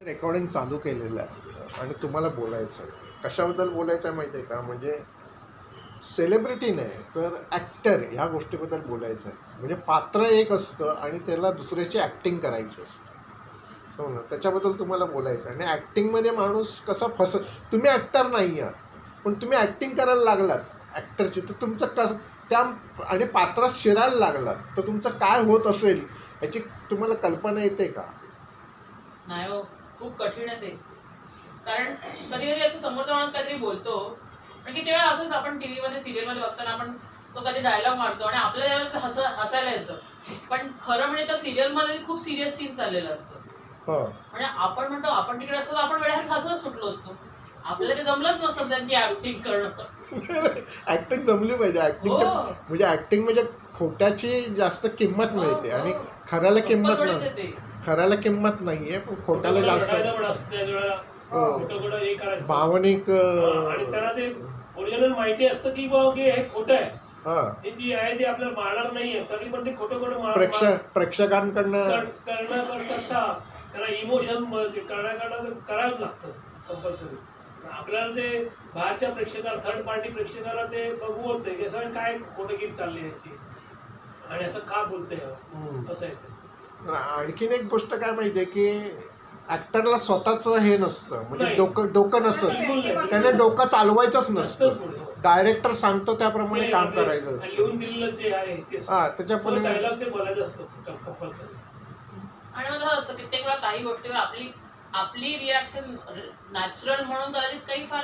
Recording चालू केलेलं आहे आणि तुम्हाला बोलायचं आहे. कशाबद्दल बोलायचं आहे माहिती आहे का? म्हणजे सेलिब्रिटी नाही तर ॲक्टर ह्या गोष्टीबद्दल बोलायचं आहे. म्हणजे पात्र एक असतं आणि त्याला दुसऱ्याची ॲक्टिंग करायची असते. हो ना, त्याच्याबद्दल तुम्हाला बोलायचं आहे. आणि ॲक्टिंगमध्ये माणूस कसा तुम्ही ॲक्टर नाही आहात पण तुम्ही ॲक्टिंग करायला लागलात ॲक्टरची, तर तुमचं त्या आणि पात्रात शिरायला लागलात तर तुमचं काय होत असेल याची तुम्हाला कल्पना येते का? नाही हो, खूप कठीण आहे ते. कारण कधी कधी असं समोरचा माणूस काहीतरी बोलतो आणि किती वेळा असंच आपण टीव्ही मध्ये सिरियल मध्ये बघताना आपण तो कधी डायलॉग मारतो आणि आपल्या त्यावेळेला हसायला येतं, पण खरं म्हणजे तर सिरियल मध्ये खूप सिरियस सीन चाललेला असतो. म्हणजे आपण म्हणतो आपण तिकडे असतो आपण वेळेसारखं हसत सुटलो असतो, आपल्याला ते जमलंच नसतं त्यांची ऍक्टिंग करणं. ऍक्टिंग जमली पाहिजे. ऍक्टिंगच्या म्हणजे ऍक्टिंग म्हणजे खोट्याची जास्त किंमत मिळते आणि खऱ्याला किंमत नाही. खऱ्याला किंमत नाहीये पण खोट्याला जास्त भावनिक आणि त्याला ते ओरिजिनल माहिती असतं की बाबा हे खोटं आहे, ती आहे ती आपल्याला मारणार नाहीये, तरी पण ते खोटं प्रेक्षकांकडनं करण्याकरता त्याला इमोशन करावं लागतं कंपल्सरी. आपल्याला ते बाहेरच्या प्रेक्षकाला थर्ड पार्टी प्रेक्षकाला ते बघवत नाही असं काय खोटं गीत चालली याची आणि असं का बोलते असं आहे ते. आणखीन एक गोष्ट काय माहितीये की ऍक्टरला स्वतःच हे नसतं, म्हणजे डोकं नसतं, त्याने डोकं चालवायचंच नसतं. डायरेक्टर सांगतो त्याप्रमाणे काम करायचं असतं. लिहून दिलेलं जे आहे ते त्याच्यापुढे डायलॉग ते बोलायचं असतं कंपल्सरी. आणि मला असं कित्येक वेळा काही गोष्टीवर आपली रिॲक्शन नॅचरल म्हणून कदाचित काही फार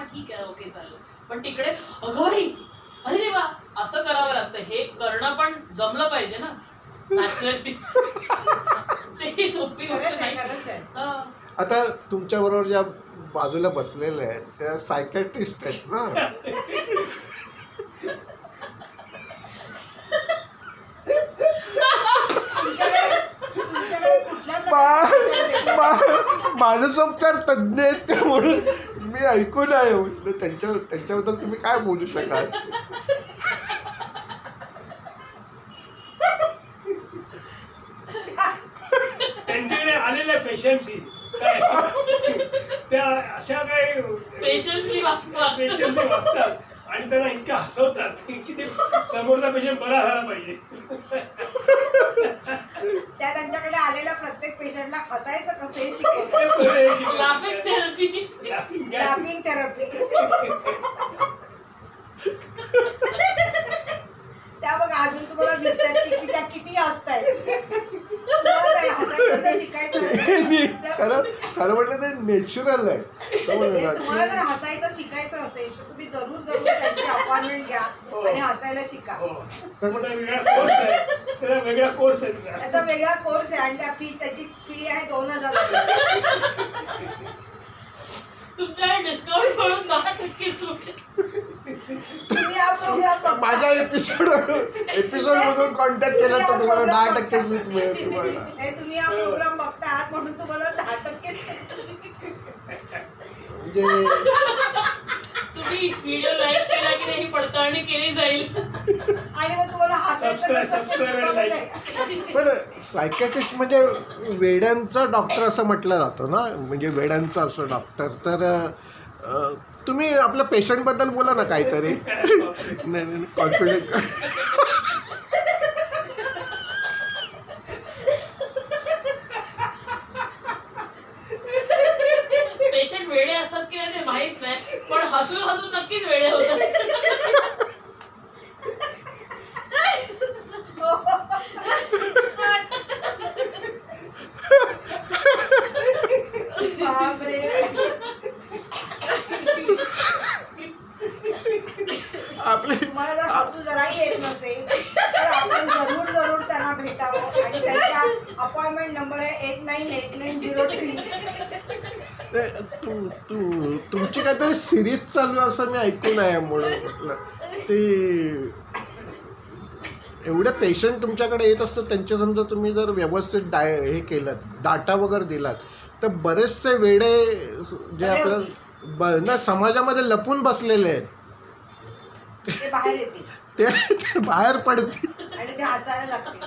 ठीक आहे ओके चालेल, पण तिकडे अगं बाई अरे देवा असं करावं लागतं. हे करणं पण जमलं पाहिजे ना नॅचरली. ते सोपी गोष्ट नाही. आता तुमच्या बरोबर ज्या बाजूला बसलेल्या आहेत त्या सायकॅट्रिस्ट आहेत ना. मानसोपचार तज्ज्ञ आहेत ते म्हणून मी ऐकून आहे. त्यांच्याबद्दल तुम्ही काय बोलू शकाल? त्यांच्याकडे आलेल्या पेशंटची त्या अशा काही पेशन्सली वागतात आणि त्यांना इतकं हसवतात की ते समोरचा पेशंट बरा झाला पाहिजे. त्या त्यांच्याकडे आलेल्या प्रत्येक पेशंटला हसायचं कसं हे शिकवतात. Laughing therapy. त्या बघा अजून तुम्हाला दिसतात की त्या किती हसतायत. हसायचं शिकायचं खरं म्हटलं ते नॅचरल आहे. तुम्हाला जर हसायचं शिकायचं असेल तर तुम्ही जरूर त्यांची अपॉइंटमेंट घ्या आणि हसायला शिका. वेगळा कोर्स आहे त्याचा वेगळा कोर्स आहे आणि त्याची फी आहे 2000. तुमच्याकडे डिस्काउंट म्हणून 10% सूट. तुम्ही हा प्रोग्राम माझ्या एपिसोड मधून कॉन्टॅक्ट केला तर तुम्हाला 10% सूट मिळेल. तुम्हाला तुम्ही हा प्रोग्राम बघतात म्हणून तुम्हाला 10% म्हणजे तुम्ही व्हिडिओ लाईक केला की नाही पडताळणी केली जाईल आणि मग तुम्हाला पण सायकॅट्रिस्ट म्हणजे वेड्यांचा डॉक्टर असं म्हटलं जातं ना, म्हणजे वेड्यांचा असं डॉक्टर. तर तुम्ही आपल्या पेशंटबद्दल बोला ना काहीतरी. नाही कॉन्फिडंट. पेशंट वेडे असतात की नाही ते माहित नाही, पण हसून हसून नक्कीच वेडे होतात. तुम्हाला जर हसू जराही येत नसेल तर आपण जरूर त्यांना भेटावं आणि त्यांच्या अपॉइंटमेंट नंबर आहे 898903. तुमची काहीतरी सिरीज चालू असं मी ऐकून आहे म्हणून म्हटलं. ते एवढे पेशंट तुमच्याकडे येत असतात त्यांचे समजा तुम्ही जर व्यवस्थित हे केलं डाटा वगैरे दिलात तर बरेचसे वेडे जे आपल्याला समाजामध्ये लपून बसलेले आहेत ते बाहेर येतील, ते बाहेर पडतील आणि ते हसायला लागतील.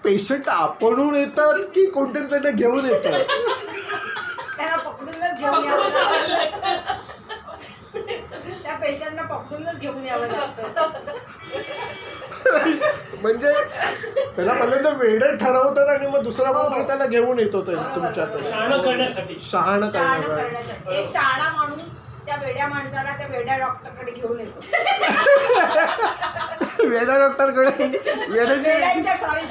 पेशंट आपणहून येतात की कोणतरी त्यांना घेऊन येतात? त्यांना पकडूनच घेऊन यावं लागतं. त्या पेशंटना पकडूनच घेऊन यावं लागतं. म्हणजे त्याला पहिल्यांदा वेडे ठरवतात आणि मग दुसरा कोणतरी त्याला घेऊन येतो तुमच्याकडे शहाणं करण्यासाठी. शहाणं शहाणं करण्यासाठी. करण्यासाठी एक शहाणा माणूस त्या वेड्या माणसाला त्या वेड्या डॉक्टरकडे घेऊन येतो. वेडा डॉक्टरकडे वेड्यांच्या सॉरी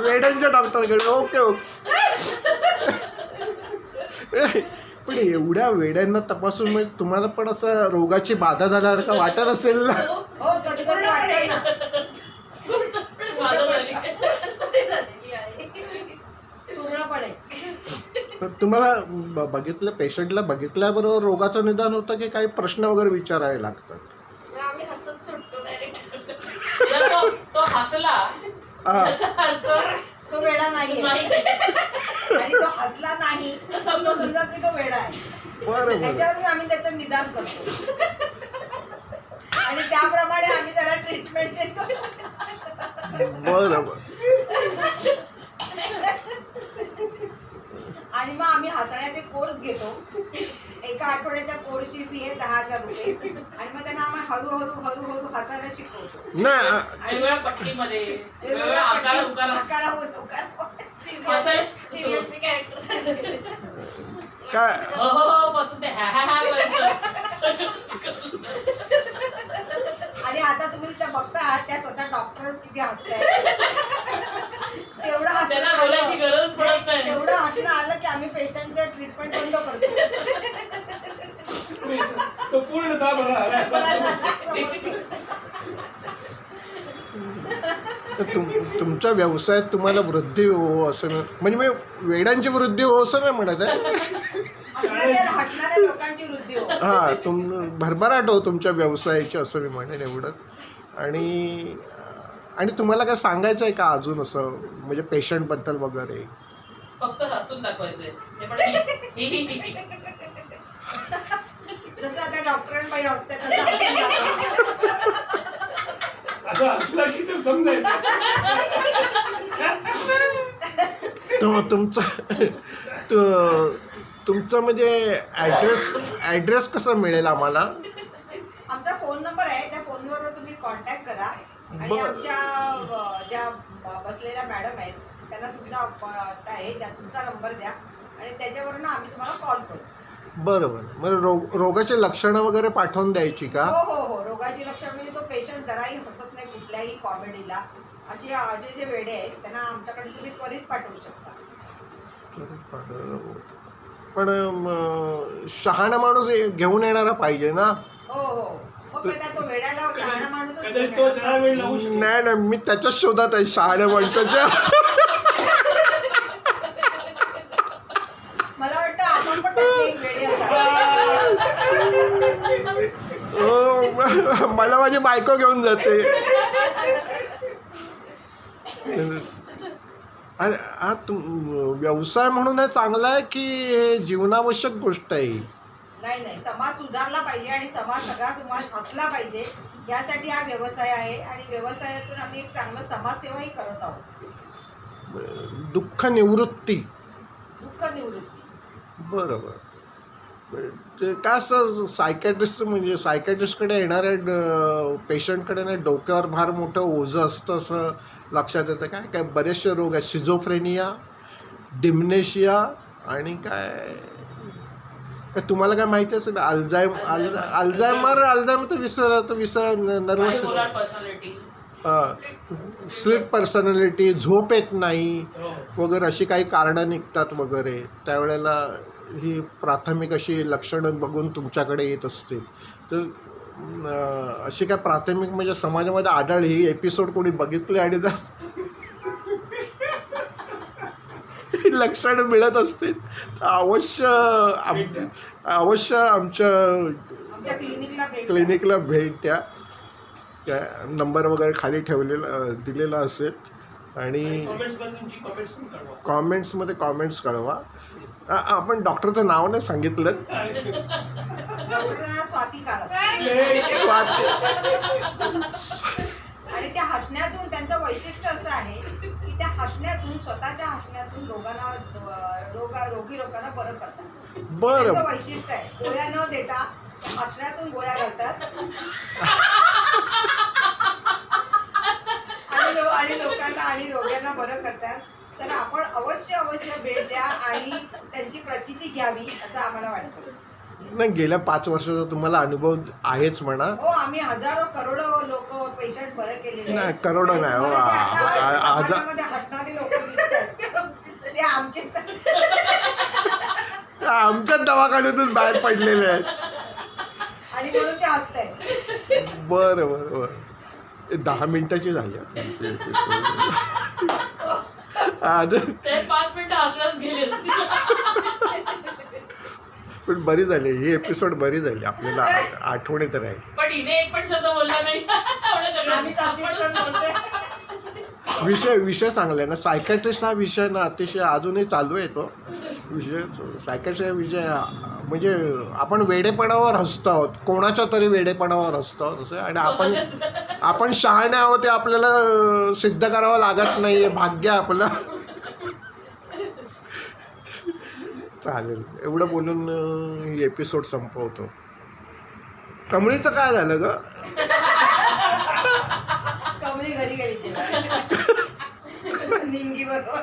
वेड्यांच्या डॉक्टरकडे. Okay okay. पण एवढ्या वेड्यांना तपासून म्हणजे तुम्हाला पण असं रोगाची बाधा झाल्यासारखं वाटत असेल ना? हो कधी कधी वाटतंय ना. माझं झाली. पूर्णपणे. पण तुम्हाला बघितलं पेशंटला बघितल्याबरोबर रोगाचं निदान होतं की काही प्रश्न वगैरे विचारावे लागतात? आम्ही हसत सुटतो डायरेक्ट. जर तो हसला हा. त्याचा अर्थ तो वेडा नाहीये नाही. आणि तो हसला नाही तर समजा की तो वेडा आहे. बरं बरं. त्याच्यावरून आम्ही त्याचं निदान करतो आणि त्याप्रमाणे आम्ही त्याला ट्रीटमेंट देतो. बरं बरं. आणि मग आम्ही हसण्याचे कोर्स घेतो. एका आठवड्याच्या कोर्सची फी आहे 10,000 रुपये. आणि मग त्यांना आम्ही हळूहळू हसायला शिकवतो. नाही वेगवेगळ्या पट्टीमध्ये वेगवेगळ्या आकार सिरियलचे कॅरेक्टर काय हो पासून ते ह्या आणि आता तुम्ही त्या बघता त्या स्वतः डॉक्टरच किती हसताय. तेवढं त्यांना बोलायची गरज पडत नाही. तेवढं हसणं आलं की आम्ही पेशंटचं ट्रीटमेंट बंद करतो. तो पूर्णतः बरा झाला असं. तुमच्या व्यवसायात तुम्हाला वृद्धी हो असं म्हणजे मी वेडांची वृद्धी हो असं नाही म्हणत आहे. हटणाऱ्या लोकांची वृद्धी हो. हां भरभराट हो तुमच्या व्यवसायाची असं मी म्हणेन एवढं. आणि तुम्हाला काय सांगायचं आहे का अजून असं म्हणजे पेशंटबद्दल वगैरे? फक्त हसून दाखवायचंय ते पण जसं आता डॉक्टरांबाई हसतात तसं हसून दाखवा. असं हसलं की ते समजायचं. तुमचं म्हणजे ॲड्रेस कसा मिळेल आम्हाला? आमचा फोन नंबर आहे. त्या फोनवर तुम्ही कॉन्टॅक्ट करा आणि बरं. आमच्या ज्या बसलेल्या मॅडम आहेत त्यांना तुमचा आहे त्या तुमचा नंबर द्या आणि त्याच्यावरून आम्ही तुम्हाला कॉल करू. बरं बरं. मग रोगाची लक्षणं वगैरे पाठवून द्यायची का? हो रोगाची लक्षणं म्हणजे तो पेशंट जराही हसत नाही कुठल्याही कॉमेडीला. असे जे वेडे आहेत त्यांना आमच्याकडे तुम्ही त्वरित पाठवू शकता. पण शहाणा माणूस घेऊन येणारा पाहिजे ना? हो मग तो वेड्याला शहाणा माणूसच कदाचित घेऊन तो येणार. त्याला वेळ लावू शकतो. नाही मी त्याच्याच शोधात आहे शहाण्या माणसाच्या. मला वाटतं आपण पण त्यातले एक वेडे असावे. मला माझी बायको घेऊन जाते. व्यवसाय म्हणून हे चांगला आहे की हे जीवनावश्यक गोष्ट आहे? नाही समाज सुधारला पाहिजे आणि सगळा समाज हसला पाहिजे यासाठी हा व्यवसाय आहे. आणि व्यवसायातून आम्ही एक चांगलं समाजसेवाही करत आहोत. दुःख निवृत्ती. बरोबर. ते काय असं सायकॅट्रिस्ट म्हणजे सायकॅट्रिस्टकडे येणाऱ्या पेशंटकडे नाही डोक्यावर फार मोठं ओझं असतं असं लक्षात येतं. काय बरेचसे रोग आहेत. शिझोफ्रेनिया, डिमनेशिया आणि काय तुम्हाला काय माहिती असेल? अल्झायमर तर विसर नर्वस पर्सनॅलिटी, स्लीप पर्सनॅलिटी, झोप येत नाही वगैरे अशी काही कारणं निघतात वगैरे. त्यावेळेला ही प्राथमिक अशी लक्षणं बघून तुमच्याकडे येत असतील. तर अशी काय प्राथमिक म्हणजे समाजामध्ये आढळ ही एपिसोड कोणी बघितले आणि लक्षणं मिळत असतील तर अवश्य आमच्या क्लिनिकला भेट द्या. नंबर वगैरे खाली दिलेला असेल आणि कॉमेंट्समध्ये कॉमेंट्स कळवा. आपण डॉक्टरचं नाव नाही सांगितलं. स्वाती. आणि त्या हसण्यातून त्यांचं वैशिष्ट्य आहे की त्या हसण्यातून, स्वतःच्या हसण्यातून रोगी लोकांना बरं करतात. बरं. त्याचं वैशिष्ट्य आहे. गोळ्या न देता हसण्यातून गोळ्या घालतात आणि लोकांना आणि रोग्यांना बरं करतात. तर आपण अवश्य भेट द्या आणि त्यांची प्रचिती घ्यावी असं आम्हाला वाटतं. नाही, गेल्या 5 वर्षाचा तुम्हाला अनुभव आहेच म्हणा. हो, आम्ही हजारो करोडो लोक पेशंट बरे केलेले आहेत. नाही, करोडो नाही, हो, समाजामध्ये हसणारी लोक दिसतात ते आमचे आमच्याच दवाखान्यातून बाहेर पडलेले आहेत. आणि म्हणून ते हसतायत. बरं 10 मिनिटाची झाली. अजून ते 5 मिनिटं हसण्यात गेले. पण बरी झाली ही एपिसोड, बरी झाली. आपल्याला आठवणी तर आहे. पण हिने एक पण शब्द बोलला नाही. एवढं सगळं आम्ही तासिकरण बोलतोय. विषय चांगला आहे ना. सायकॅट्रिस्ट हा विषय ना अतिशय अजूनही चालू आहे तो विषय. सायकॅट्रिस्ट हा विषय म्हणजे आपण वेडेपणावर हसतो आहोत, कोणाच्या तरी वेडेपणावर हसतो आहोत असं. आणि आपण शहाणे आहोत ते आपल्याला सिद्ध करावं लागत नाही आहे. भाग्य आपलं. चालेल, एवढं बोलून ही एपिसोड संपवतो. कमळीचं काय झालं ग? कमळी घरी गेली जेव्हा निंगी बरोबर